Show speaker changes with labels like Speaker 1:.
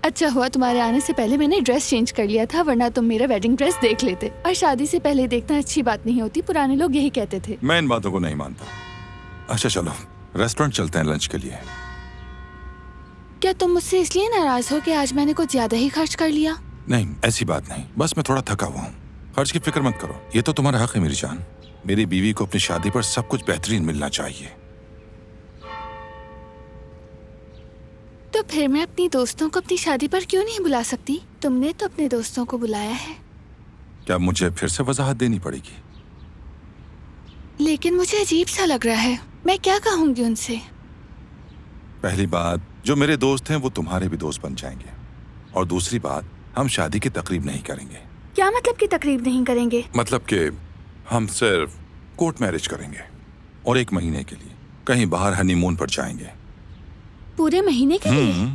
Speaker 1: اچھا ہوا تمہارے آنے سے پہلے میں نے ڈریس چینج کر لیا تھا، ورنہ تم میرا ویڈنگ ڈریس دیکھ لیتے. اور شادی سے پہلے دیکھنا اچھی بات نہیں ہوتی، پرانے لوگ یہی کہتے تھے.
Speaker 2: میں ان باتوں کو نہیں مانتا. اچھا چلو ریسٹورینٹ چلتے ہیں لنچ کے لیے.
Speaker 1: کیا تم مجھ سے اس لیے ناراض ہو کہ آج میں نے کچھ زیادہ ہی خرچ کر لیا؟
Speaker 2: نہیں ایسی بات نہیں، بس میں تھوڑا تھکا ہوا ہوں. خرچ کی فکر مت کرو، یہ تو تمہارا حق ہے میری جان. میری بیوی کو اپنی شادی پر سب کچھ بہترین ملنا چاہیے.
Speaker 1: تو پھر میں اپنی دوستوں کو اپنی شادی پر کیوں نہیں بلا سکتی؟ تم نے تو اپنے دوستوں کو بلایا ہے.
Speaker 2: کیا مجھے پھر سے وضاحت دینی پڑے گی؟
Speaker 1: لیکن مجھے عجیب سا لگ رہا ہے. میں کیا کہوں گی ان سے؟
Speaker 2: پہلی بات، جو میرے دوست ہیں وہ تمہارے بھی دوست بن جائیں گے. اور دوسری بات، ہم شادی کی تقریب نہیں کریں گے.
Speaker 1: کیا مطلب کہ تقریب نہیں کریں گے؟
Speaker 2: مطلب کہ ہم صرف کورٹ میرج کریں گے اور 1 مہینے کے لیے کہیں باہر ہنی مون پر جائیں گے.
Speaker 1: پورے مہینے کے لیے؟